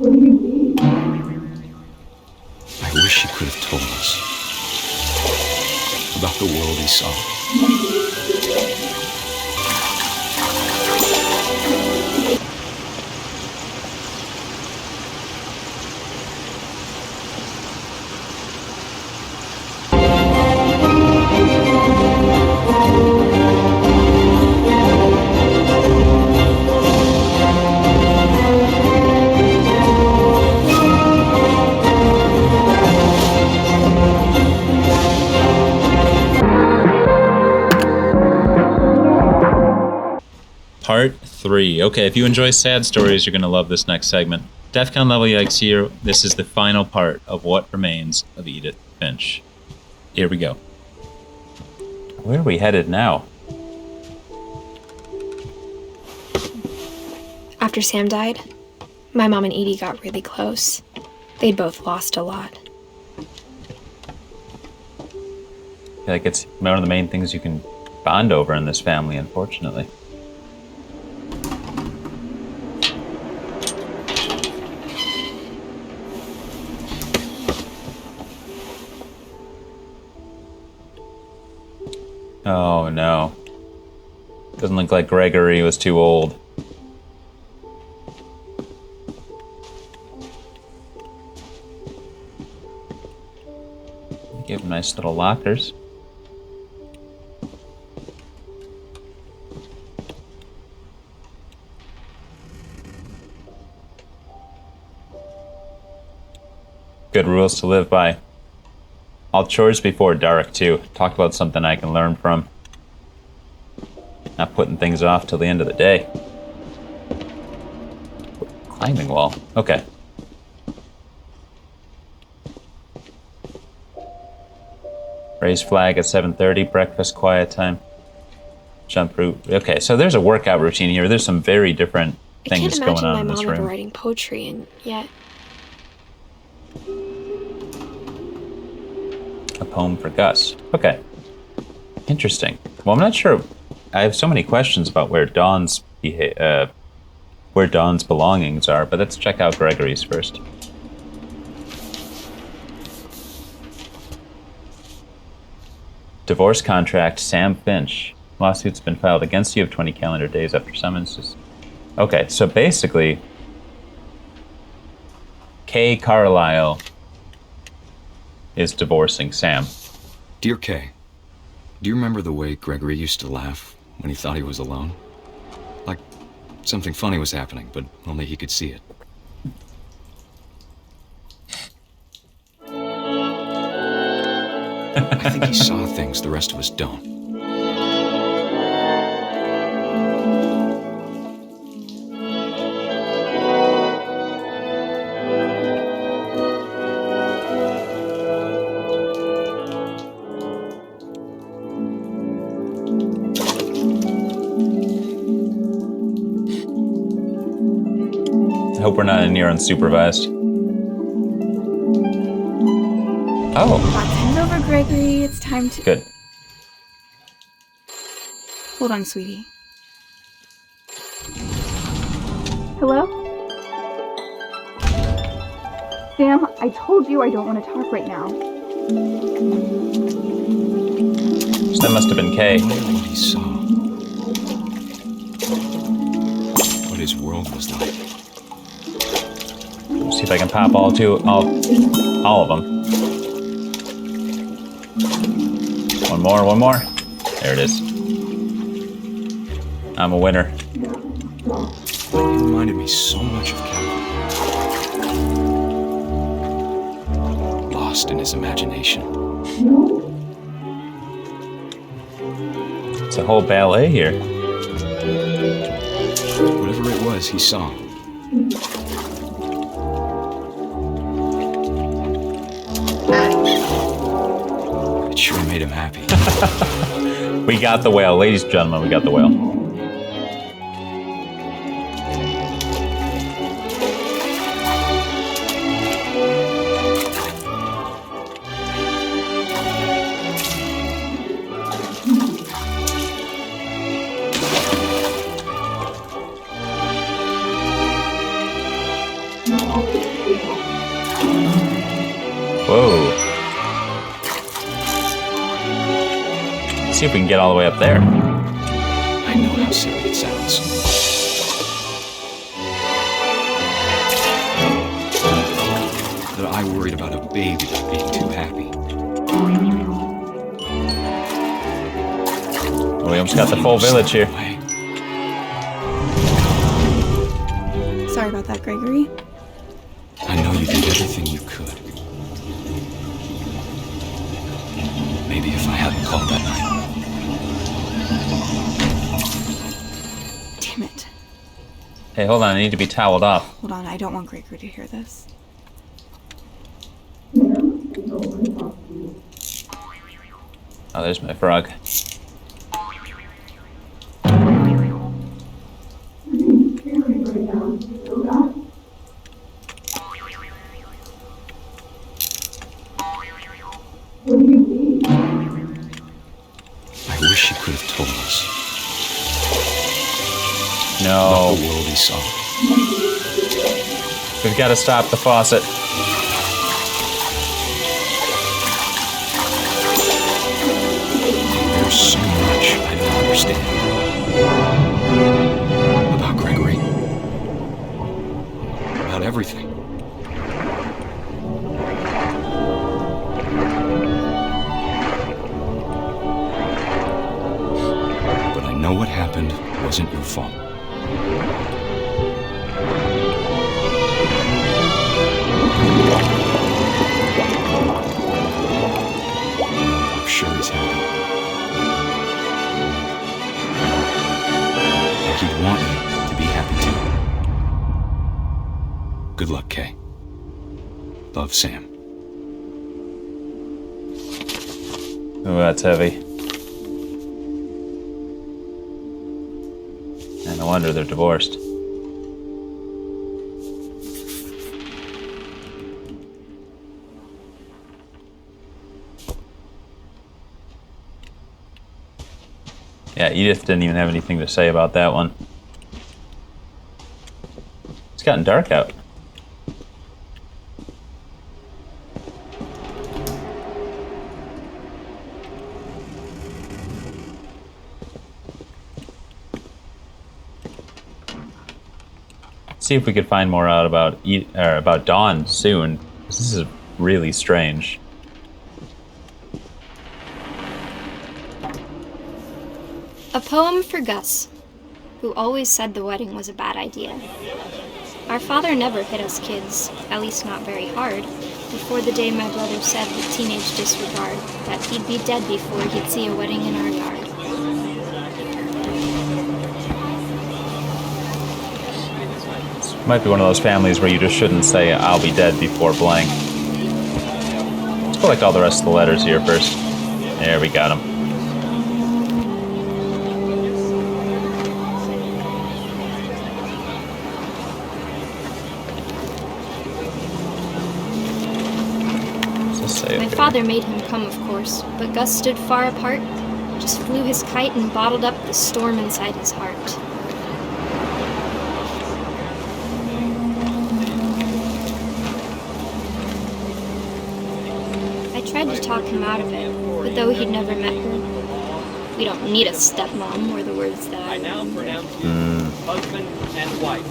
I wish he could have told us about the world he saw. Part 3. Okay, if you enjoy sad stories, you're going to love this next segment. Defcon level yikes here. This is the final part of What Remains of Edith Finch. Here we go. Where are we headed now? After Sam died, my mom and Edie got really close. They'd both lost a lot. I feel like it's one of the main things you can bond over in this family, unfortunately. Oh no. Doesn't look like Gregory was too old. Give him nice little lockers. Good rules to live by. All chores before dark, too. Talk about something I can learn from. Not putting things off till the end of the day. Climbing wall. Okay. Raise flag at 7:30. Breakfast, quiet time. Jump route. Okay, so there's a workout routine here. There's some very different things going on in this room. I can't imagine my mom ever writing poetry, and yet... A poem for Gus. Okay. Interesting. Well, I'm not sure. I have so many questions about where Dawn's belongings are, but let's check out Gregory's first. Divorce contract, Sam Finch. Lawsuit's been filed against you of 20 calendar days after summonses. Okay, so basically, Kay Carlisle is divorcing Sam. Dear Kay, do you remember the way Gregory used to laugh when he thought he was alone? Like something funny was happening, but only he could see it. I think he saw things the rest of us don't. I hope we're not in here unsupervised. Oh. Hand over, Gregory. It's time to... Good. Hold on, sweetie. Hello? Sam, I told you I don't want to talk right now. So that must have been Kay. What he saw. What his world was like. See if I can pop all of them. One more. There it is. I'm a winner. He reminded me so much of Calvin. Lost in his imagination. It's a whole ballet here. Whatever it was he saw. It sure made him happy. We got the whale. Ladies and gentlemen, we got the whale. Whoa. Let's see if we can get all the way up there. I know how silly it sounds. That I worried about a baby being too happy. We almost got the full village here. Sorry about that, Gregory. I know you did everything you could. Maybe if I hadn't called that night. Damn it. Hey, hold on. I need to be toweled off. Hold on, I don't want Gregory to hear this. Oh, there's my frog. I wish you could have told us. No. The world he saw. We've got to stop the faucet. There's so much I don't understand. About Gregory. About everything. But I know what happened wasn't your fault. I'm sure he's happy. And he'd want you to be happy too. Good luck, Kay. Love, Sam. Oh, that's heavy. And no wonder they're divorced. Yeah, Edith didn't even have anything to say about that one. It's gotten dark out. See if we could find more out about Dawn soon. This is really strange. A poem for Gus, who always said the wedding was a bad idea. Our father never hit us kids, at least not very hard, before the day my brother said with teenage disregard that he'd be dead before he'd see a wedding in our yard. Might be one of those families where you just shouldn't say, I'll be dead before blank. Let's collect all the rest of the letters here first. There, we got them. My father made him come, of course, but Gus stood far apart, just flew his kite and bottled up the storm inside his heart. I tried to talk him out of it, but though he'd never met her, we don't need a stepmom, were the words that I now pronounce husband and wife.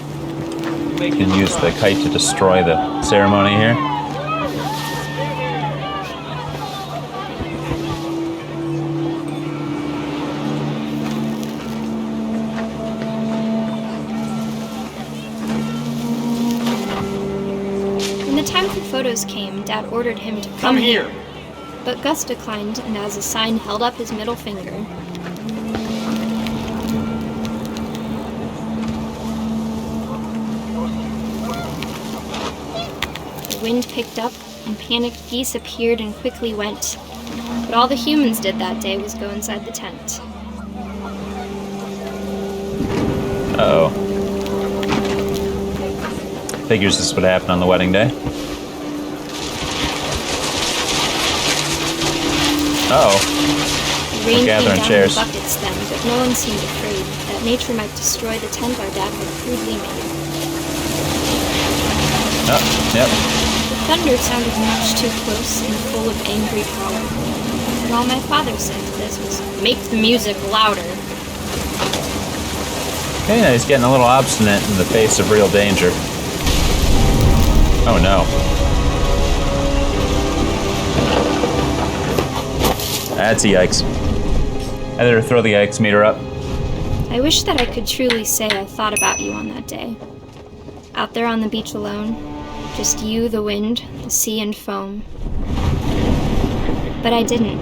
You can use the kite to destroy the ceremony here. When the time for photos came, Dad ordered him to come here. But Gus declined, and as a sign held up his middle finger. The wind picked up, and panicked geese appeared and quickly went. But all the humans did that day was go inside the tent. Uh-oh. Figures this would happen on the wedding day. The rain We're gathering came down chairs. in buckets then, but no one seemed afraid that nature might destroy the tent our dad had crudely made. Oh, yep. thunder sounded much too close and full of angry power. And all my father said to this was, "Make the music louder." Okay, now he's getting a little obstinate in the face of real danger. Oh no. That's a yikes. I better throw the yikes meter up. I wish that I could truly say I thought about you on that day. Out there on the beach alone, just you, the wind, the sea, and foam. But I didn't.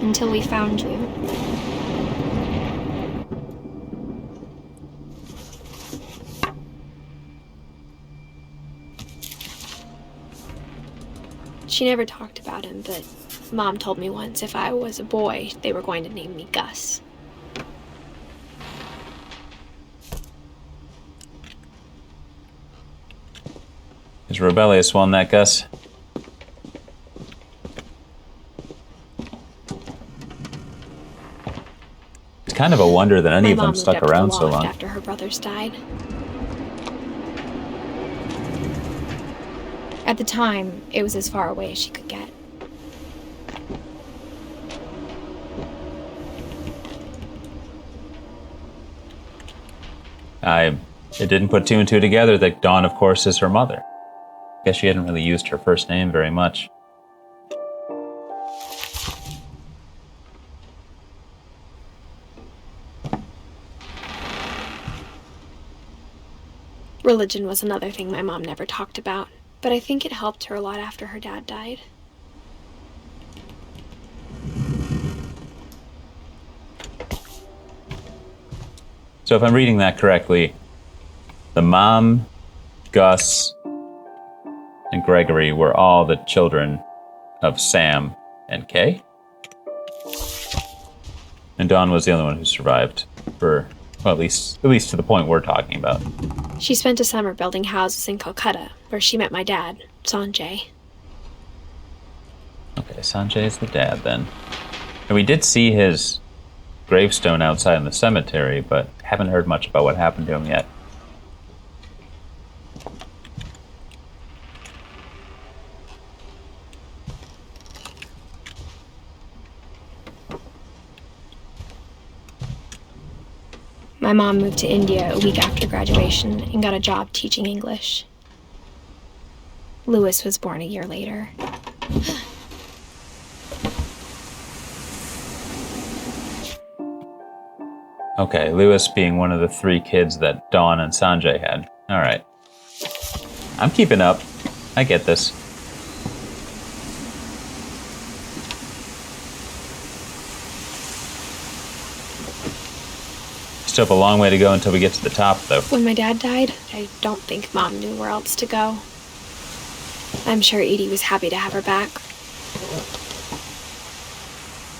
Until we found you. She never talked about him, but Mom told me once if I was a boy, they were going to name me Gus. He's a rebellious one, that Gus. It's kind of a wonder that any of them stuck around so long. After her brothers died. At the time, it was as far away as she could get. It didn't put two and two together that Dawn, of course, is her mother. Guess she hadn't really used her first name very much. Religion was another thing my mom never talked about, but I think it helped her a lot after her dad died. So if I'm reading that correctly, the mom, Gus, and Gregory were all the children of Sam and Kay? And Dawn was the only one who survived for, well, at least to the point we're talking about. She spent a summer building houses in Calcutta, where she met my dad, Sanjay. Okay, Sanjay is the dad then. And we did see his gravestone outside in the cemetery, but haven't heard much about what happened to him yet. My mom moved to India a week after graduation and got a job teaching English. Louis was born a year later. Okay, Louis being one of the three kids that Dawn and Sanjay had. Alright. I'm keeping up. I get this. Still have a long way to go until we get to the top, though. When my dad died, I don't think Mom knew where else to go. I'm sure Edie was happy to have her back.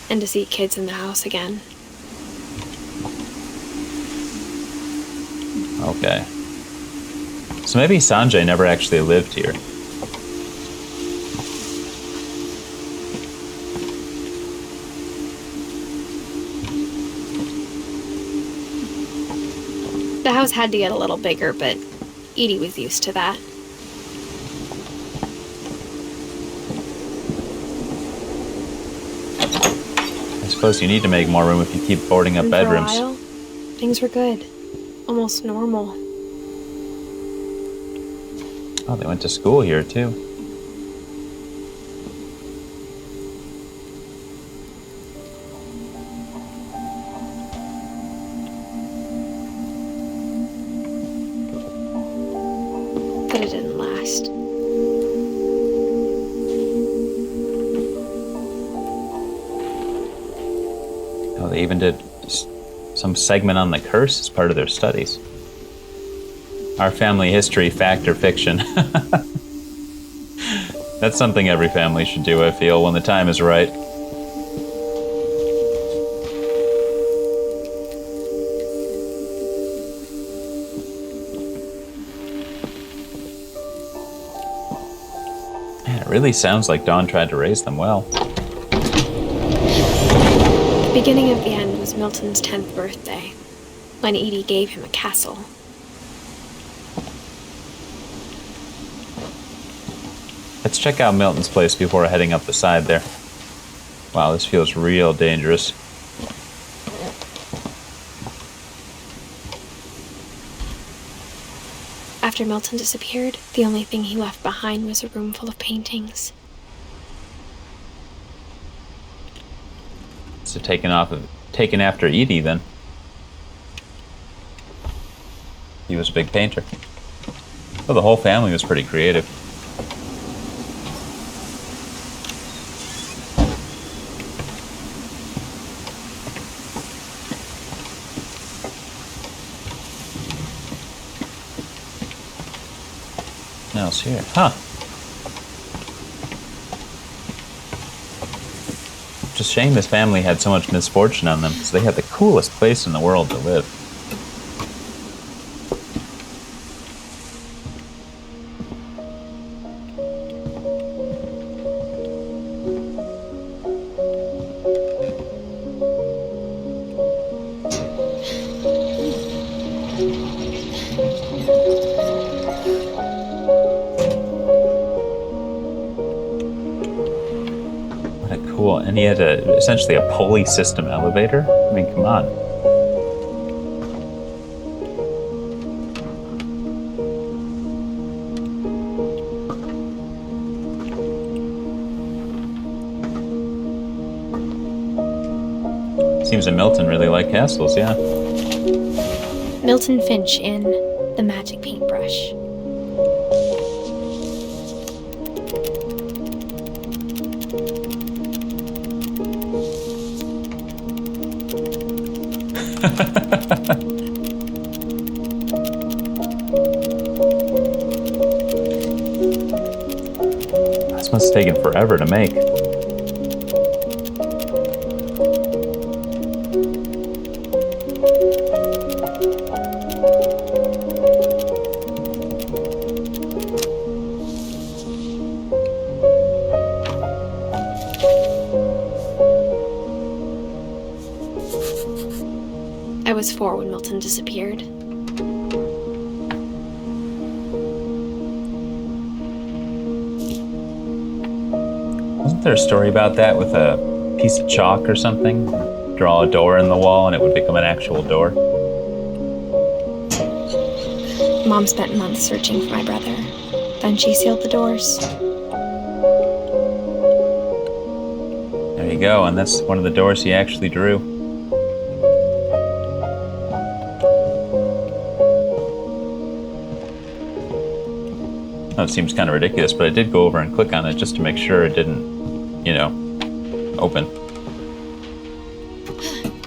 And to see kids in the house again. Okay. So maybe Sanjay never actually lived here. The house had to get a little bigger, but Edie was used to that. I suppose you need to make more room if you keep boarding up And bedrooms. For a while, things were good. Almost normal. Oh, they went to school here, too. But it didn't last. Oh, they even did some segment on the curse as part of their studies. Our family history, fact or fiction. That's something every family should do, I feel, when the time is right. Man, it really sounds like Dawn tried to raise them well. The beginning of the end was Milton's 10th birthday, when Edie gave him a castle. Let's check out Milton's place before heading up the side there. Wow, this feels real dangerous. After Milton disappeared, the only thing he left behind was a room full of paintings. So taken after Edie then. He was a big painter. Well, the whole family was pretty creative. What else here? Huh. It's a shame this family had so much misfortune on them, because they had the coolest place in the world to live. Cool, and he had essentially a pulley system elevator. I mean, come on. Seems that Milton really liked castles, yeah. Milton Finch in The Magic Paintbrush. This must have taken forever to make. I was 4 when Milton disappeared. Wasn't there a story about that with a piece of chalk or something? Draw a door in the wall and it would become an actual door? Mom spent months searching for my brother. Then she sealed the doors. There you go, and that's one of the doors he actually drew. Oh, it seems kind of ridiculous, but I did go over and click on it just to make sure it didn't, open.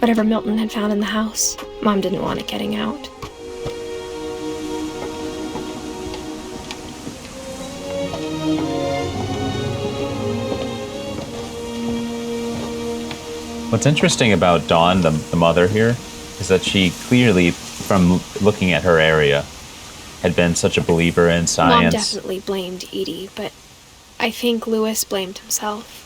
Whatever Milton had found in the house, Mom didn't want it getting out. What's interesting about Dawn, the mother here, is that she clearly, from looking at her area, had been such a believer in science. Mom definitely blamed Edie, but I think Lewis blamed himself.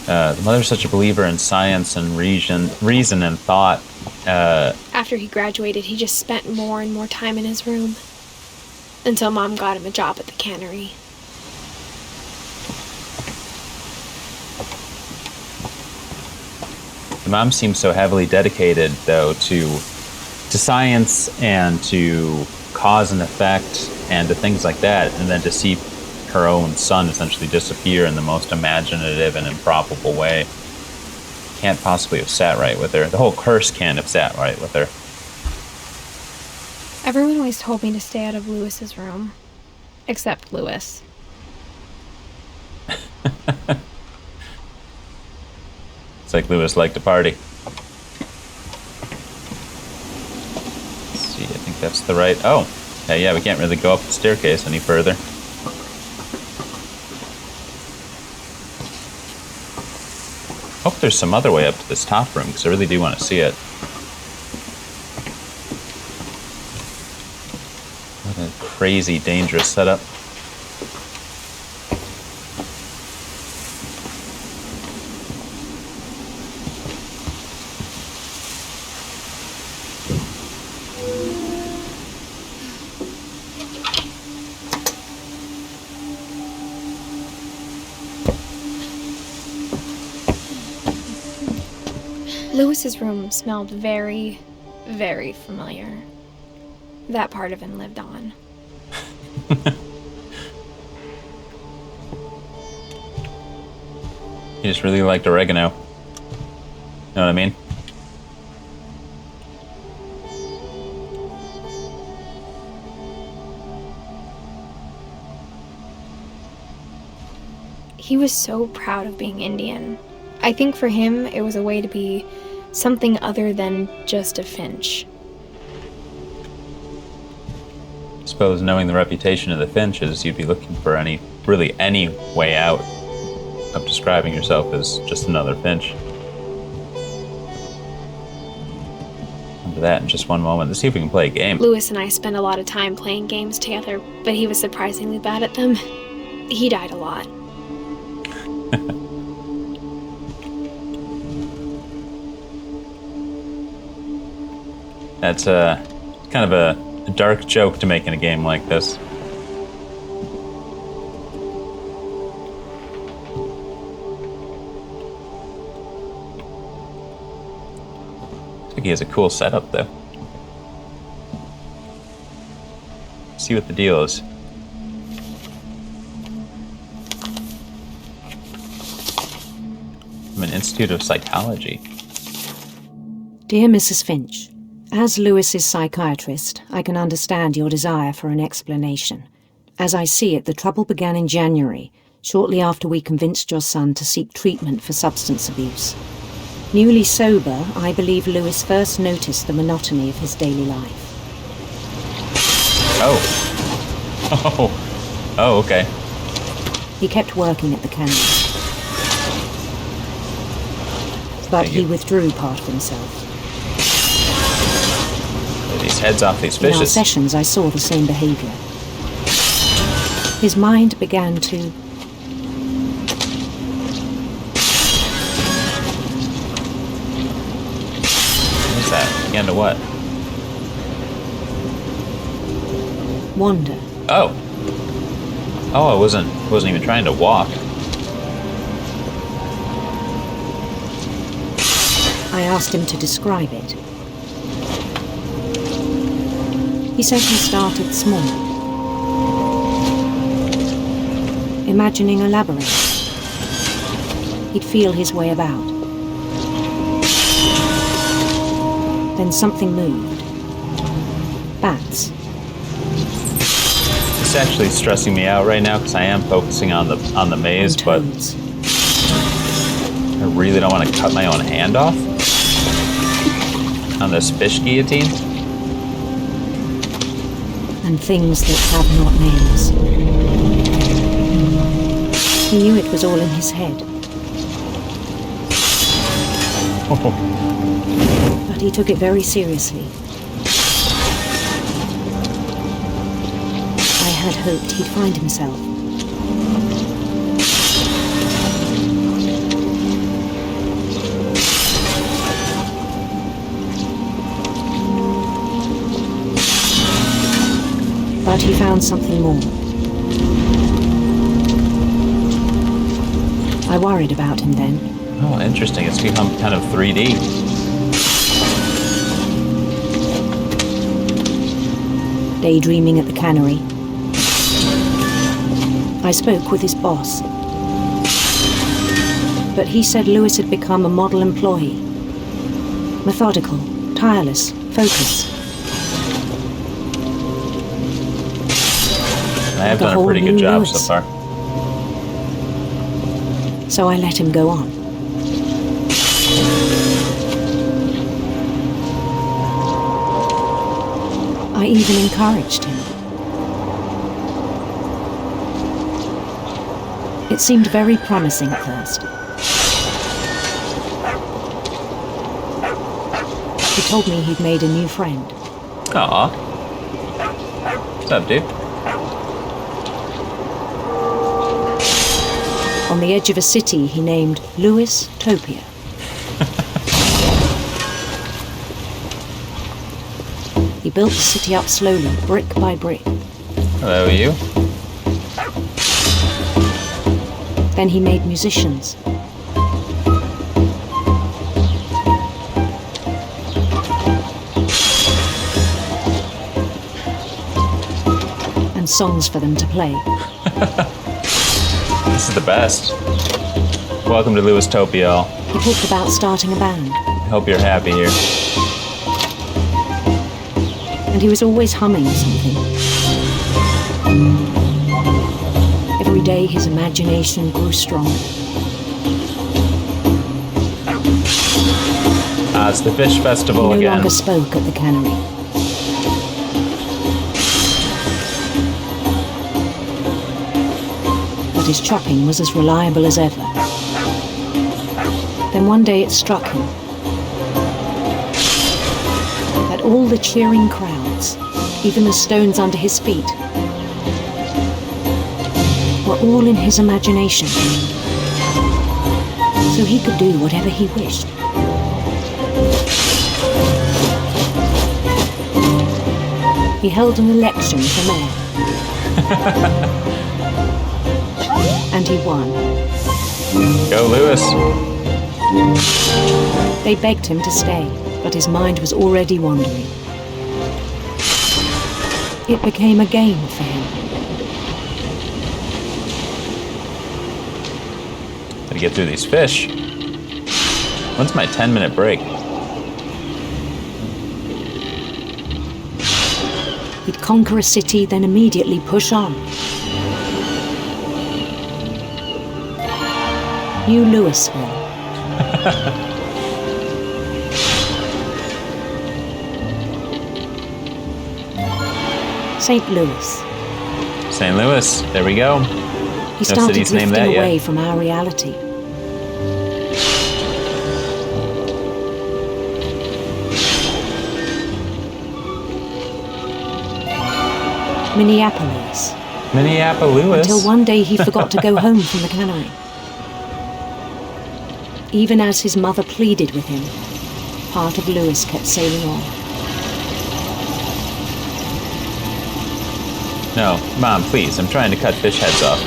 The mother's such a believer in science and reason and thought. After he graduated, he just spent more and more time in his room. Until Mom got him a job at the cannery. The mom seems so heavily dedicated, though, to science and to cause and effect and to things like that, and then to see her own son essentially disappear in the most imaginative and improbable way can't possibly have sat right with her. The whole curse can't have sat right with her. Everyone always told me to stay out of Lewis's room. Except Lewis. It's like Lewis liked to party. Let's see, I think that's the right... Oh, yeah, we can't really go up the staircase any further. Hope there's some other way up to this top room, because I really do want to see it. What a crazy, dangerous setup. Lewis's room smelled very, very familiar. That part of him lived on. He just really liked oregano. Know what I mean? He was so proud of being Indian. I think for him, it was a way to be something other than just a Finch. I suppose knowing the reputation of the Finches, you'd be looking for any way out of describing yourself as just another Finch. Into that in just one moment. Let's see if we can play a game. Lewis and I spent a lot of time playing games together, but he was surprisingly bad at them. He died a lot. That's kind of a dark joke to make in a game like this. I think he has a cool setup though. See what the deal is. I'm an Institute of Psychology. Dear Mrs. Finch, as Lewis's psychiatrist, I can understand your desire for an explanation. As I see it, the trouble began in January, shortly after we convinced your son to seek treatment for substance abuse. Newly sober, I believe Lewis first noticed the monotony of his daily life. Oh, okay. He kept working at the cannery. But he withdrew part of himself. His head's awfully In our suspicious. sessions, I saw the same behavior. His mind began to... What's that? Again to what? wander. Oh, I wasn't even trying to walk. I asked him to describe it. He said he started small, imagining a labyrinth. He'd feel his way about. Then something moved. Bats. It's actually stressing me out right now because I am focusing on the maze, And but toads. I really don't want to cut my own hand off on this fish guillotine. And things that have not names. He knew it was all in his head. But he took it very seriously. I had hoped he'd find himself. But he found something more. I worried about him then. Oh, interesting. It's become kind of 3D. Daydreaming at the cannery. I spoke with his boss. But he said Lewis had become a model employee. Methodical, tireless, focused. I have Like a done a pretty whole good new job Lewis. so far. So I let him go on. I even encouraged him. It seemed very promising at first. He told me he'd made a new friend. Aw. What's up, dude? On the edge of a city he named Lewis Topia. He built the city up slowly, brick by brick. Hello, you. Then he made musicians. songs for them to play. This is the best. Welcome to Lewistopia. He talked about starting a band, I hope you're happy here. and he was always humming something. Every day his imagination grew stronger. It's the fish festival He no again. longer spoke at the cannery. But his chopping was as reliable as ever. Then one day it struck him that all the cheering crowds, even the stones under his feet, were all in his imagination. So he could do whatever he wished. He held an election for mayor. And he won. Go, Lewis. They begged him to stay, but his mind was already wandering. It became a game for him. Gotta get through these fish. When's my 10-minute break? He'd conquer a city, then immediately push on. New Louisville. St. Louis. St. Louis. There we go. He started city's named drifting that away yet. from our reality. Minneapolis. Minneapolis. Until one day he forgot to go home from the cannery. Even as his mother pleaded with him, part of Lewis kept sailing on. No, Mom, please. I'm trying to cut fish heads off.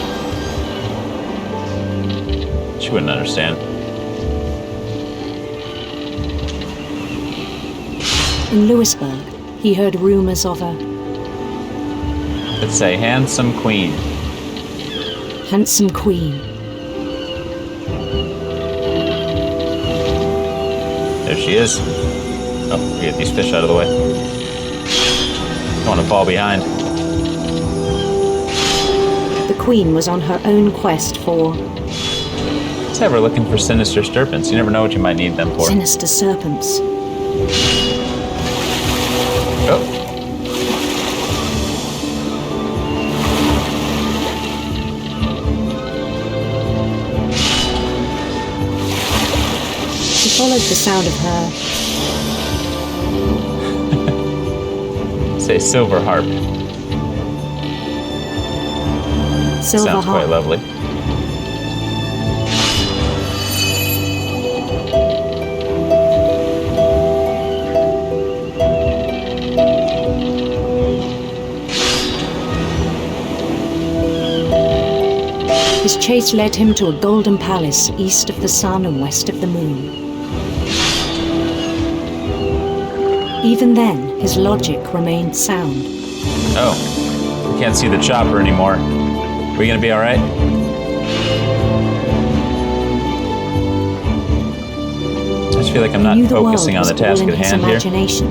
She wouldn't understand. In Louisburg, he heard rumors of a Let's say handsome queen. handsome queen. There she is. Oh, we get these fish out of the way. Don't want to fall behind. The queen was on her own quest for Let's have her looking for sinister serpents. You never know what you might need them for. sinister serpents. Oh, He followed the sound of her say silver harp. silver Sounds quite harp. lovely. His chase led him to a golden palace east of the sun and west of the moon. Even then, his logic remained sound. Oh, we can't see the chopper anymore. We gonna be all right? I just feel like I'm He not knew the world focusing on was the task all in at his hand here. imagination.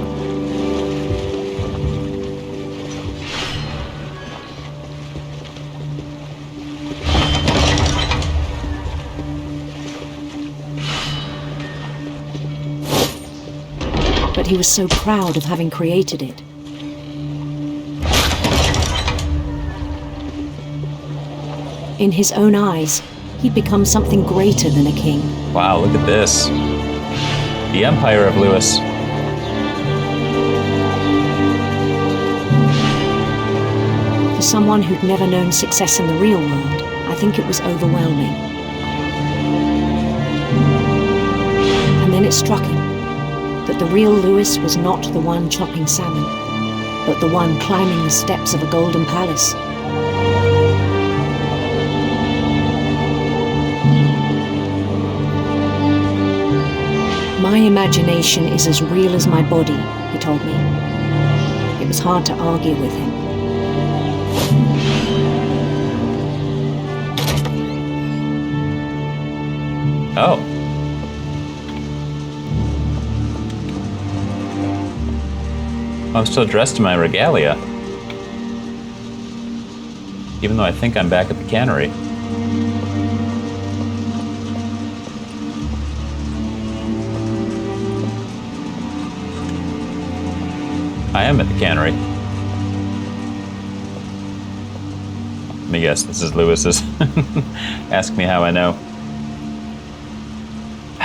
But he was so proud of having created it. In his own eyes, he'd become something greater than a king. Wow, look at this. The Empire of Lewis. For someone who'd never known success in the real world, I think it was overwhelming. And then it struck him that the real Lewis was not the one chopping salmon, but the one climbing the steps of a golden palace. My imagination is as real as my body, he told me. It was hard to argue with him. Oh. I'm still dressed in my regalia. Even though I think I'm back at the cannery. I am at the cannery. Let me guess, this is Lewis's. Ask me how I know.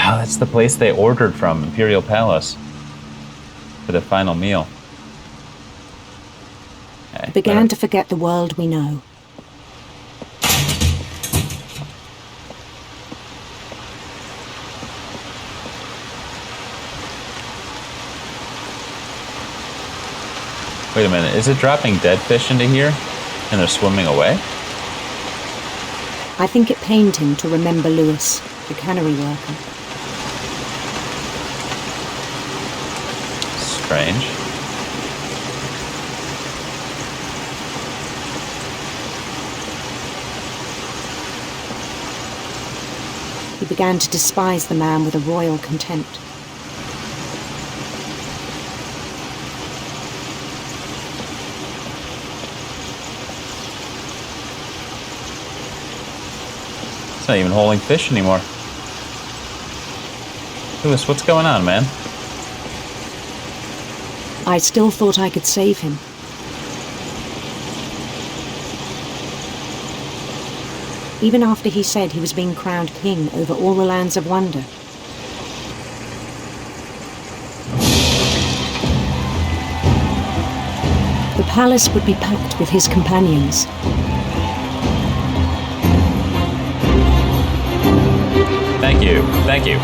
Oh, that's the place they ordered from, Imperial Palace, for the final meal. Okay, Began to forget the world we know. Wait a minute, is it dropping dead fish into here? And they're swimming away? I think it pained him to remember Lewis, the cannery worker. Strange. He began to despise the man with a royal contempt. It's not even holding fish anymore. Lewis, what's going on, man? I still thought I could save him. Even after he said he was being crowned king over all the lands of wonder. The palace would be packed with his companions. Thank you, thank you,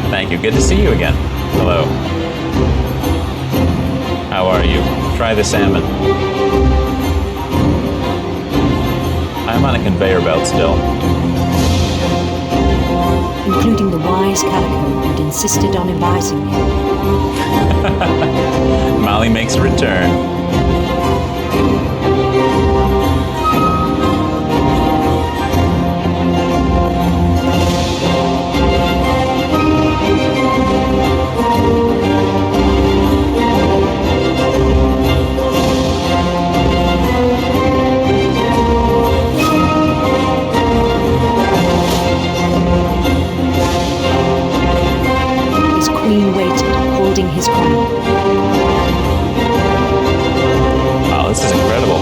thank you. Good to see you again. Hello. How are you? Try the salmon. I'm on a conveyor belt still. Including the wise Calico who'd insisted on advising him. Molly makes a return. His crown. Wow, this is incredible.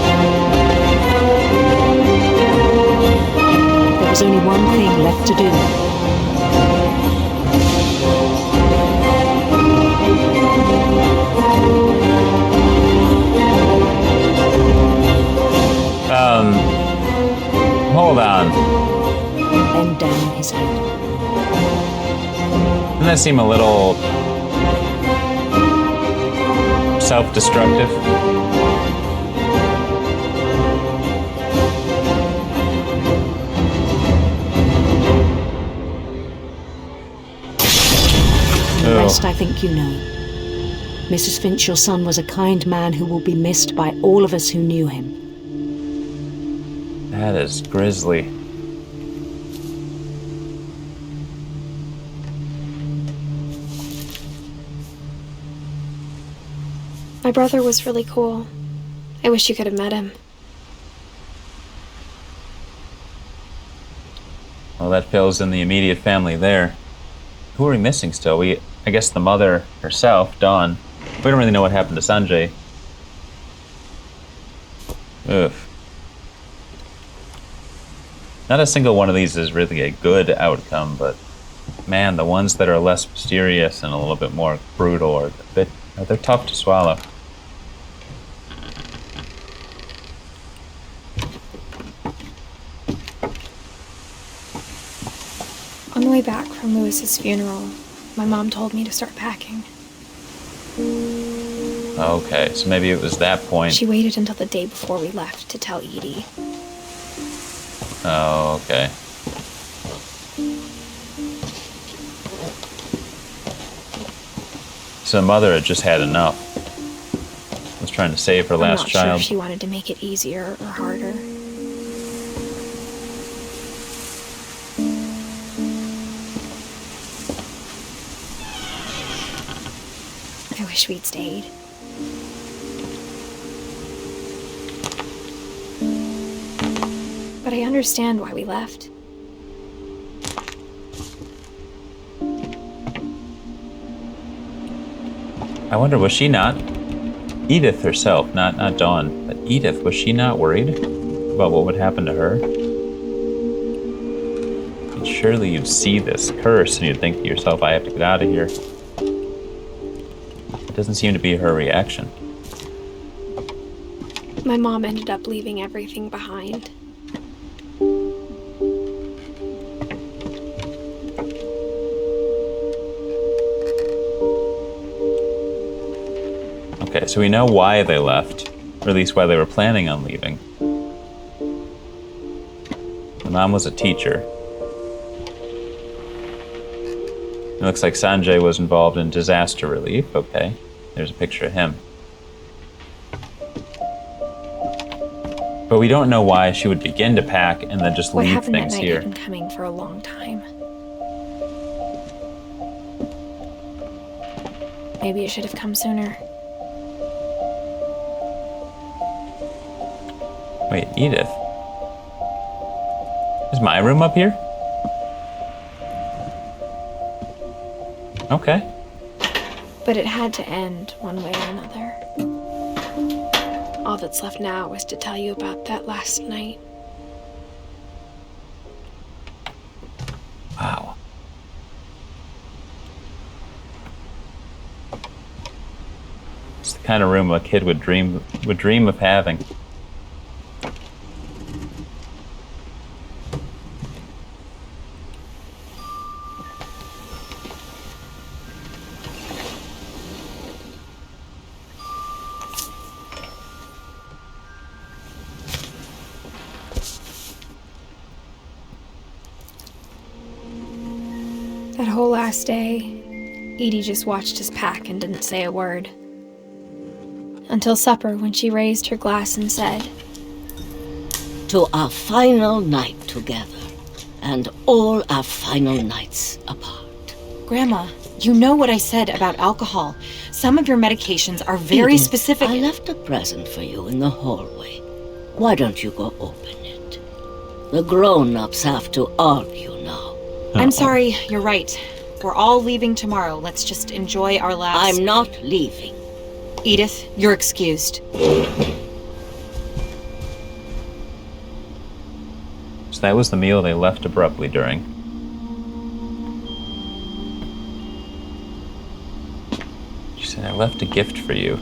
There was only one thing left to do. Hold on. Bend down his head. Doesn't that seem a little self-destructive? The rest I think you know. Mrs. Finch, your son was a kind man who will be missed by all of us who knew him. That is grisly. My brother was really cool. I wish you could have met him. Well, that fills in the immediate family there. Who are we missing still? I guess the mother herself, Dawn. We don't really know what happened to Sanjay. Ugh. Not a single one of these is really a good outcome, but man, the ones that are less mysterious and a little bit more brutal they're tough to swallow. On the way back from Lewis's funeral, my mom told me to start packing. Okay, so maybe it was that point. She waited until the day before we left to tell Edie. Oh, okay. So the mother had just had enough. Was trying to save her last I'm not child. sure if she wanted to make it easier or harder. wish we'd stayed. But I understand why we left. I wonder, was she not? Edith herself, not Dawn, but Edith, was she not worried about what would happen to her? And surely you'd see this curse and you'd think to yourself, I have to get out of here. It doesn't seem to be her reaction. My mom ended up leaving everything behind. Okay, so we know why they left, or at least why they were planning on leaving. The mom was a teacher. It looks like Sanjay was involved in disaster relief. Okay, there's a picture of him. But we don't know why she would begin to pack and then just What leave happened that things night here. had been coming for a long time. Maybe it should have come sooner. Wait, Edith? Is my room up here? Okay. But it had to end one way or another. All that's left now is to tell you about that last night. Wow. It's the kind of room a kid would dream of having. That whole last day, Edie just watched us pack and didn't say a word. Until supper, when she raised her glass and said, "To our final night together, and all our final nights apart." Grandma, you know what I said about alcohol. Some of your medications are very Edith, specific. I left a present for you in the hallway. Why don't you go open it? The grown-ups have to argue now. I'm sorry, you're right. We're all leaving tomorrow. Let's just enjoy our last... I'm not leaving. Edith, you're excused. So that was the meal they left abruptly during. She said, I left a gift for you.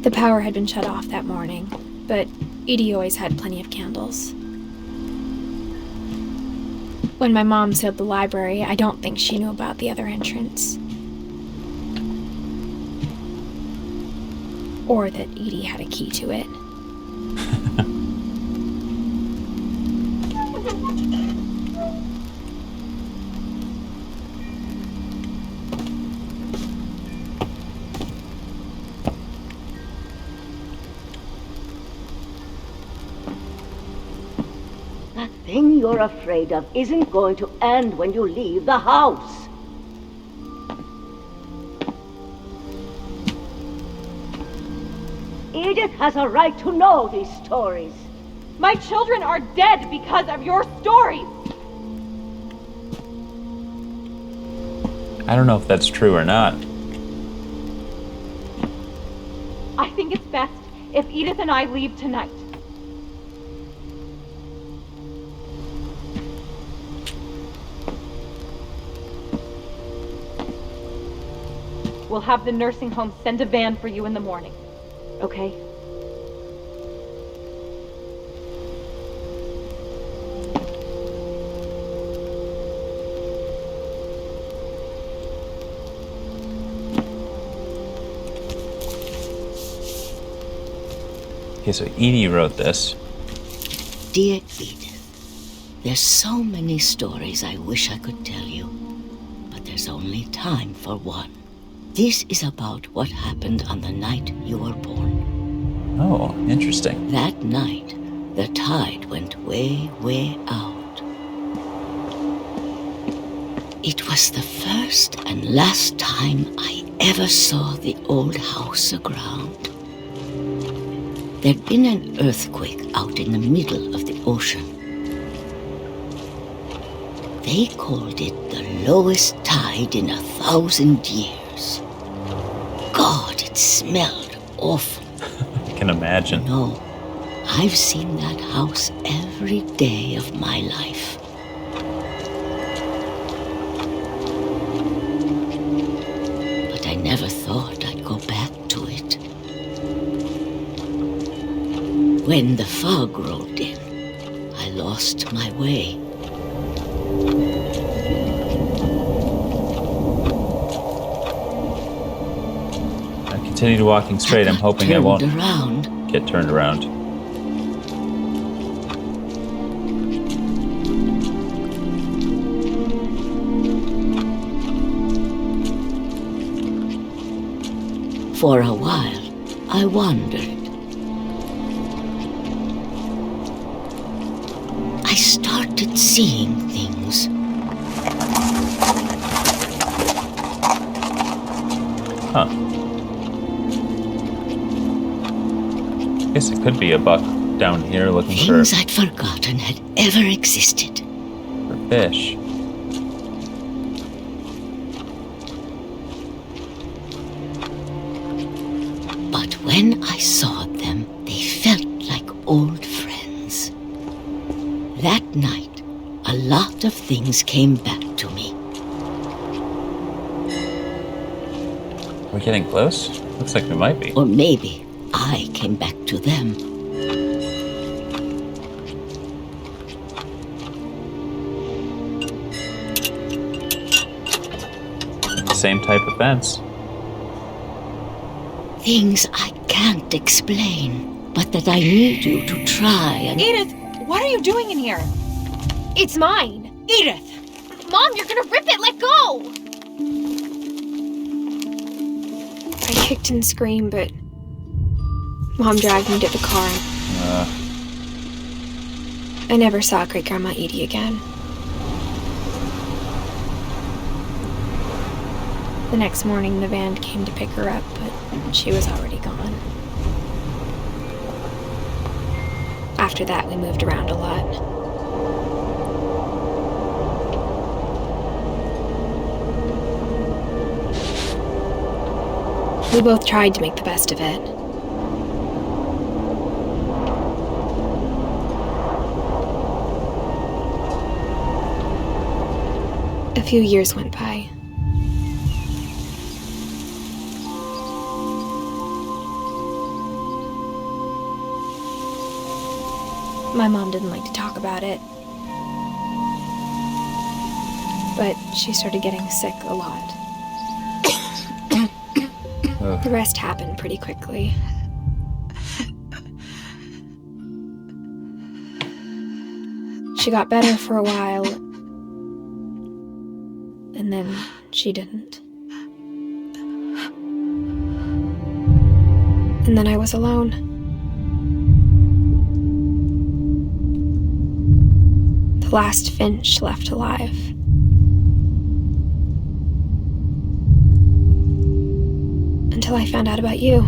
the power had been shut off that morning, but Edie always had plenty of candles. When my mom sealed the library, I don't think she knew about the other entrance. Or that Edie had a key to it. That thing you're afraid of isn't going to end when you leave the house. Edith has a right to know these stories. My children are dead because of your stories. I don't know if that's true or not. I think it's best if Edith and I leave tonight. We'll have the nursing home send a van for you in the morning. Okay? Okay, so Edie wrote this. Dear Edith, there's so many stories I wish I could tell you, but there's only time for one. This is about what happened on the night you were born. Oh, interesting. That night, the tide went way, way out. It was the first and last time I ever saw the old house aground. There'd been an earthquake out in the middle of the ocean. They called it the lowest tide in 1,000 years. God, it smelled awful. I can imagine. No, I've seen that house every day of my life. But I never thought I'd go back to it. When the fog rolled in, I lost my way. I continued walking straight. I'm hoping I won't Around. get turned around. For a while, I wandered. I started seeing things. Huh. Guess it could be a buck down here looking Things I'd forgotten had ever existed. for fish. But when I saw them, they felt like old friends. That night, a lot of things came back to me. We're getting close? Looks like we might be. Or maybe I came back to them. The same type of fence. Things I can't explain, but that I need you to try and... Edith, what are you doing in here? It's mine. Edith! Mom, you're gonna rip it. Let go. I kicked and screamed, but Mom dragged me to the car. I never saw Great Grandma Edie again. The next morning, the van came to pick her up, but she was already gone. After that, we moved around a lot. We both tried to make the best of it. A few years went by. My mom didn't like to talk about it, but she started getting sick a lot. The rest happened pretty quickly. She got better for a while, and then she didn't. And then I was alone. The last Finch left alive. Until I found out about you.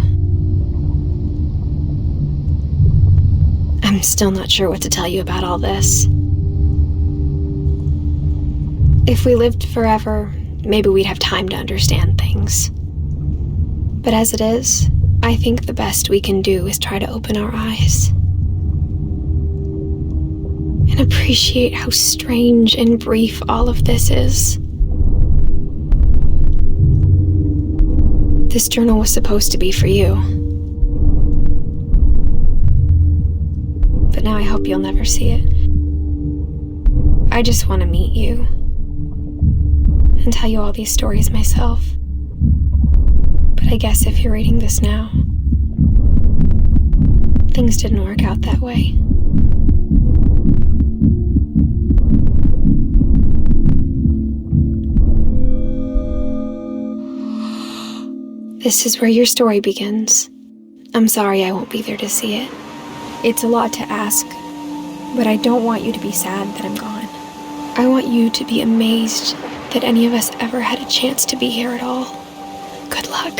I'm still not sure what to tell you about all this. If we lived forever, maybe we'd have time to understand things. But as it is, I think the best we can do is try to open our eyes. And appreciate how strange and brief all of this is. This journal was supposed to be for you. But now I hope you'll never see it. I just want to meet you and tell you all these stories myself. But I guess if you're reading this now, things didn't work out that way. This is where your story begins. I'm sorry I won't be there to see it. It's a lot to ask, but I don't want you to be sad that I'm gone. I want you to be amazed that any of us ever had a chance to be here at all. Good luck.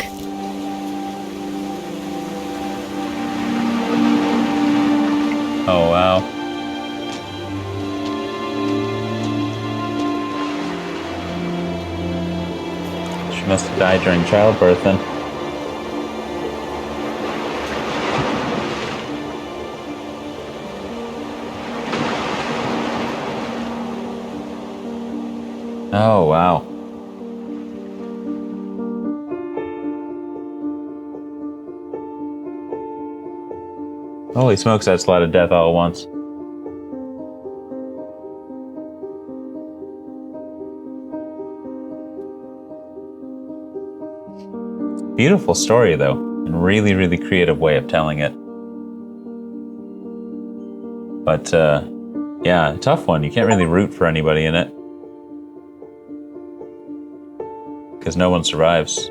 Oh, wow. She must have died during childbirth then. Oh, wow. Holy smokes, that's a lot of death all at once. Beautiful story, though, and really, really creative way of telling it. But, yeah, tough one. You can't really root for anybody in it. Because no one survives.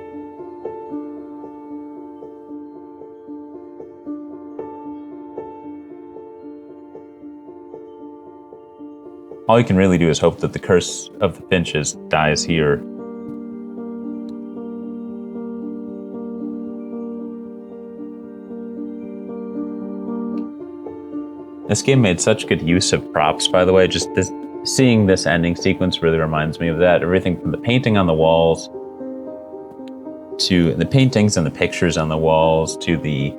All you can really do is hope that the curse of the Finches dies here. This game made such good use of props, by the way. Just seeing this ending sequence really reminds me of that. Everything from the painting on the walls, to the paintings and the pictures on the walls, to the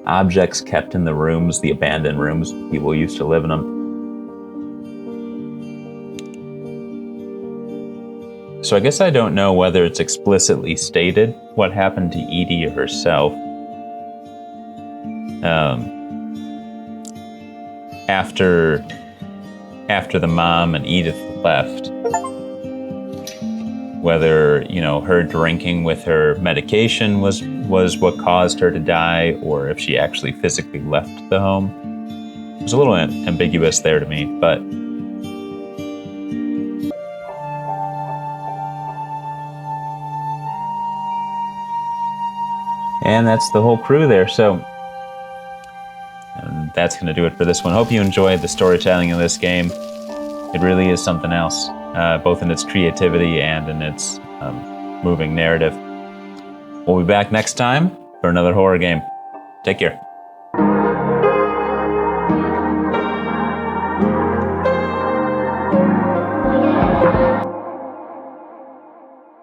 objects kept in the rooms, the abandoned rooms people used to live in them. So I guess I don't know whether it's explicitly stated what happened to Edie herself. After the mom and Edith left, whether, you know, her drinking with her medication was what caused her to die, or if she actually physically left the home. It was a little ambiguous there to me, but and that's the whole crew there. So and that's going to do it for this one. Hope you enjoyed the storytelling in this game. It really is something else, both in its creativity and in its moving narrative. We'll be back next time for another horror game. Take care.